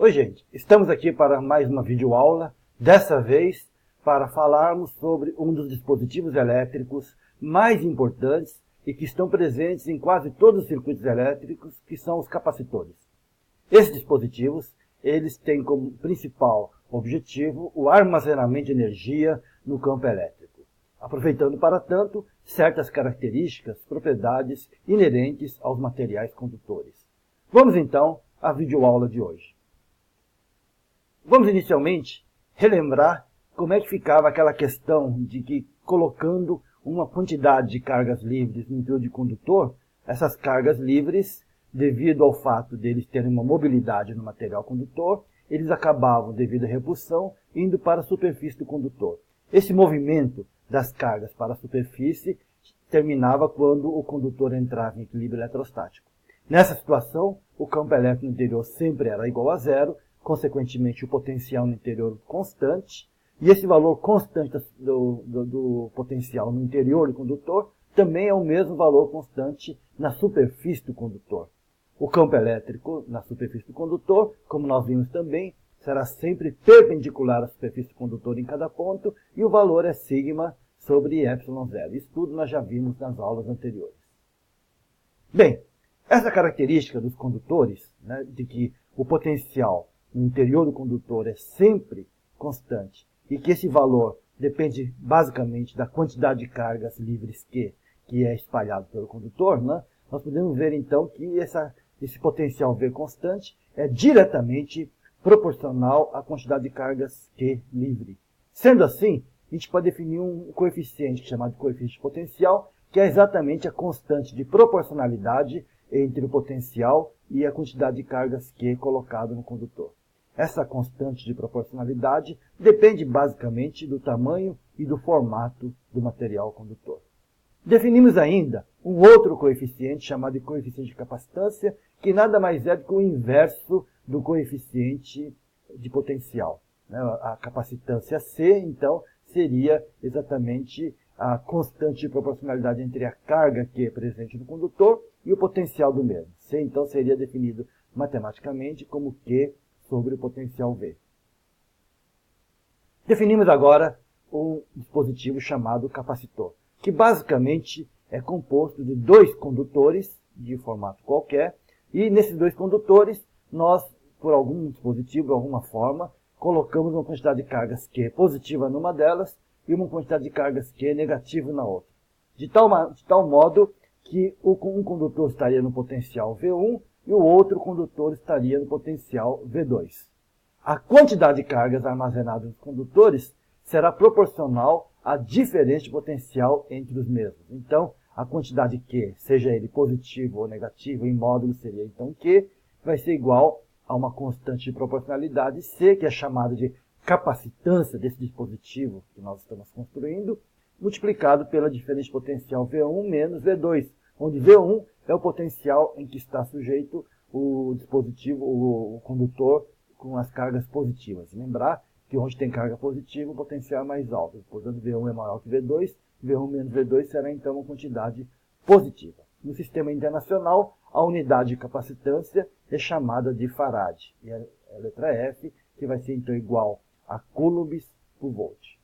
Oi, gente, estamos aqui para mais uma videoaula, dessa vez para falarmos sobre um dos dispositivos elétricos mais importantes e que estão presentes em quase todos os circuitos elétricos, que são os capacitores. Esses dispositivos, eles têm como principal objetivo o armazenamento de energia no campo elétrico, aproveitando para tanto certas características, propriedades inerentes aos materiais condutores. Vamos então à videoaula de hoje. Vamos inicialmente relembrar como é que ficava aquela questão de que, colocando uma quantidade de cargas livres no interior de condutor, essas cargas livres, devido ao fato deles terem uma mobilidade no material condutor, eles acabavam, devido à repulsão, indo para a superfície do condutor. Esse movimento das cargas para a superfície terminava quando o condutor entrava em equilíbrio eletrostático. Nessa situação, o campo elétrico no interior sempre era igual a zero, consequentemente o potencial no interior constante, e esse valor constante do potencial no interior do condutor também é o mesmo valor constante na superfície do condutor. O campo elétrico na superfície do condutor, como nós vimos também, será sempre perpendicular à superfície do condutor em cada ponto, e o valor é sigma sobre ε0. Isso tudo nós já vimos nas aulas anteriores. Bem, essa característica dos condutores, né, de que o potencial no interior do condutor é sempre constante e que esse valor depende basicamente da quantidade de cargas livres que é espalhado pelo condutor, né? Nós podemos ver então que esse potencial V constante é diretamente proporcional à quantidade de cargas Q livre. Sendo assim, a gente pode definir um coeficiente chamado coeficiente de potencial, que é exatamente a constante de proporcionalidade entre o potencial e a quantidade de cargas Q colocado no condutor. Essa constante de proporcionalidade depende basicamente do tamanho e do formato do material condutor. Definimos ainda um outro coeficiente chamado de coeficiente de capacitância, que nada mais é do que o inverso do coeficiente de potencial. A capacitância C, então, seria exatamente a constante de proporcionalidade entre a carga que é presente no condutor e o potencial do mesmo. C, então, seria definido matematicamente como Q sobre o potencial V. Definimos agora um dispositivo chamado capacitor, que basicamente é composto de dois condutores de formato qualquer, e nesses dois condutores nós, por algum dispositivo, de alguma forma, colocamos uma quantidade de cargas Q positiva numa delas e uma quantidade de cargas Q negativa na outra. De tal modo que um condutor estaria no potencial V1 e o outro condutor estaria no potencial V2. A quantidade de cargas armazenadas nos condutores será proporcional à diferença de potencial entre os mesmos. Então, a quantidade Q, seja ele positivo ou negativo, em módulo seria então Q, vai ser igual a uma constante de proporcionalidade C, que é chamada de capacitância desse dispositivo que nós estamos construindo, multiplicado pela diferença de potencial V1 menos V2, onde V1 é o potencial em que está sujeito o dispositivo, o condutor com as cargas positivas. Lembrar que onde tem carga positiva, o potencial é mais alto. Portanto, V1 é maior que V2, V1 menos V2 será então uma quantidade positiva. No sistema internacional, a unidade de capacitância é chamada de farad, e a letra F, que vai ser então igual a coulombs por volt.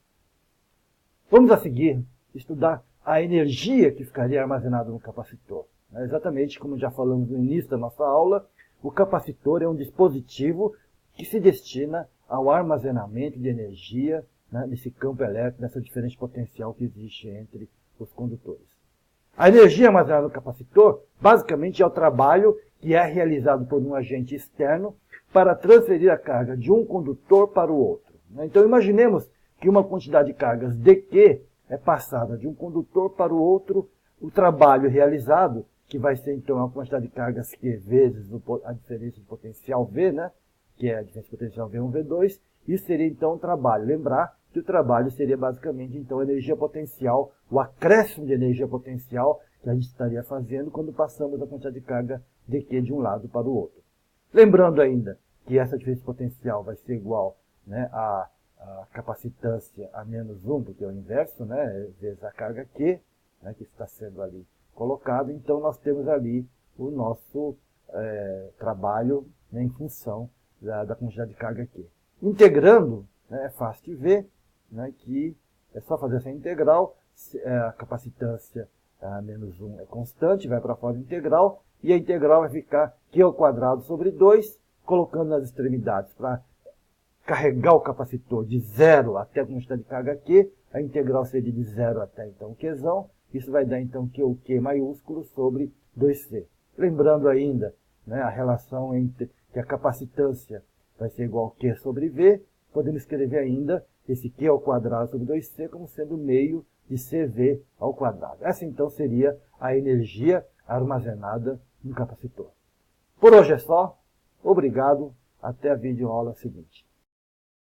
Vamos a seguir estudar a energia que ficaria armazenada no capacitor. Exatamente como já falamos no início da nossa aula, o capacitor é um dispositivo que se destina ao armazenamento de energia, nesse campo elétrico, nessa diferença de potencial que existe entre os condutores. A energia armazenada no capacitor, basicamente, é o trabalho que é realizado por um agente externo para transferir a carga de um condutor para o outro. Então, imaginemos que uma quantidade de cargas dQ é passada de um condutor para o outro, o trabalho realizado, que vai ser então a quantidade de cargas Q vezes a diferença de potencial V, que é a diferença de potencial V1, V2, isso seria então o trabalho. Lembrar que o trabalho seria basicamente então a energia potencial, o acréscimo de energia potencial que a gente estaria fazendo quando passamos a quantidade de carga dQ de um lado para o outro. Lembrando ainda que essa diferença de potencial vai ser igual a capacitância a menos 1, porque é o inverso, vezes a carga Q, que está sendo ali colocado. Então, nós temos ali o nosso trabalho em função da quantidade de carga Q. Integrando, né, é fácil de ver, né, que é só fazer essa integral, a capacitância menos 1 é constante, vai para a forma integral, e a integral vai ficar Q² sobre 2, colocando nas extremidades para carregar o capacitor de 0 até a quantidade de carga Q, a integral seria de 0 até então o Qzão, isso vai dar então que o Q maiúsculo sobre 2C. Lembrando ainda, né, a relação entre que a capacitância vai ser igual a Q sobre V, podemos escrever ainda esse Q² sobre 2C como sendo meio de CV ao quadrado. Essa então seria a energia armazenada no capacitor. Por hoje é só. Obrigado. Até a videoaula seguinte.